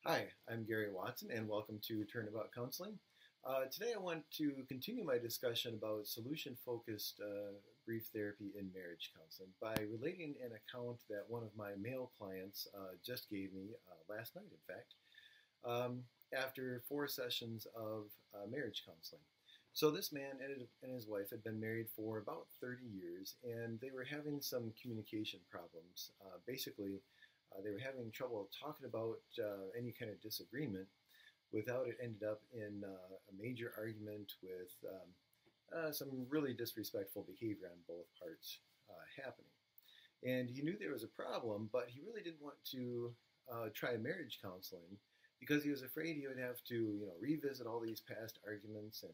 Hi, I'm Gary Watson, and welcome to Turnabout Counseling. Today, I want to continue my discussion about solution-focused brief therapy in marriage counseling by relating an account that one of my male clients just gave me last night, in fact, after 4 sessions of marriage counseling. So this man and his wife had been married for about 30 years, and they were having some communication problems. They were having trouble talking about any kind of disagreement without it ended up in a major argument with some really disrespectful behavior on both parts happening. And he knew there was a problem, but he really didn't want to try marriage counseling because he was afraid he would have to, revisit all these past arguments and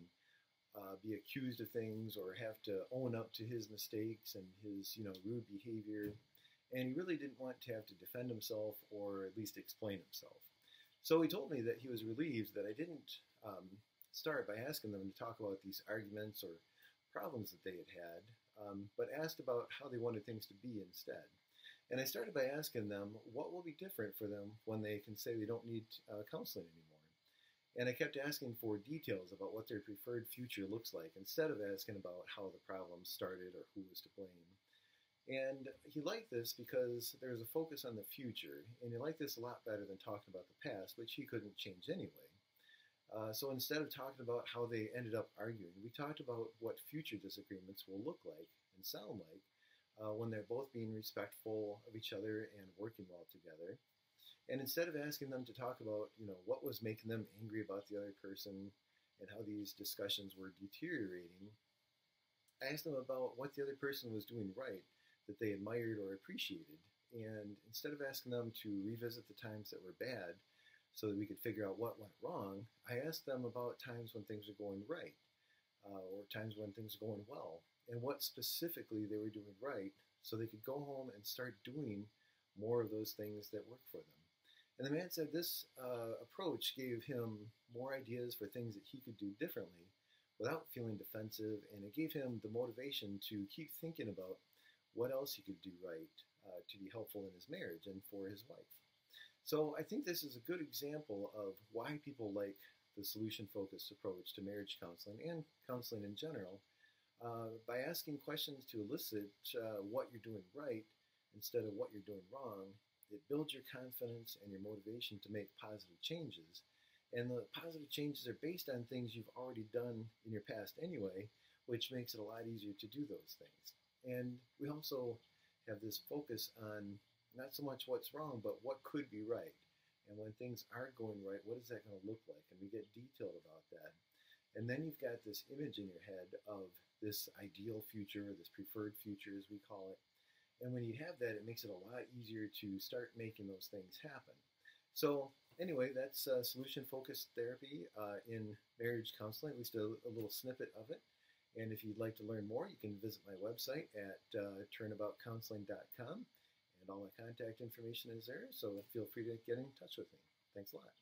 be accused of things or have to own up to his mistakes and his, rude behavior. And he really didn't want to have to defend himself or at least explain himself. So he told me that he was relieved that I didn't start by asking them to talk about these arguments or problems that they had, but asked about how they wanted things to be instead. And I started by asking them what will be different for them when they can say they don't need counseling anymore. And I kept asking for details about what their preferred future looks like instead of asking about how the problem started or who was to blame. And he liked this because there was a focus on the future, and he liked this a lot better than talking about the past, which he couldn't change anyway. So instead of talking about how they ended up arguing, we talked about what future disagreements will look like and sound like when they're both being respectful of each other and working well together. And instead of asking them to talk about, what was making them angry about the other person and how these discussions were deteriorating, I asked them about what the other person was doing right that they admired or appreciated. And instead of asking them to revisit the times that were bad so that we could figure out what went wrong, I asked them about times when things were going right or times when things were going well and what specifically they were doing right so they could go home and start doing more of those things that work for them. And the man said this approach gave him more ideas for things that he could do differently without feeling defensive, and it gave him the motivation to keep thinking about what else he could do right to be helpful in his marriage and for his wife. So I think this is a good example of why people like the solution-focused approach to marriage counseling and counseling in general by asking questions to elicit what you're doing right instead of what you're doing wrong. It builds your confidence and your motivation to make positive changes. And the positive changes are based on things you've already done in your past anyway, which makes it a lot easier to do those things. And we also have this focus on not so much what's wrong, but what could be right. And when things aren't going right, what is that going to look like? And we get detailed about that. And then you've got this image in your head of this ideal future, this preferred future as we call it. And when you have that, it makes it a lot easier to start making those things happen. So anyway, that's solution-focused therapy in marriage counseling, at least a little snippet of it. And if you'd like to learn more, you can visit my website at turnaboutcounseling.com, and all my contact information is there, so feel free to get in touch with me. Thanks a lot.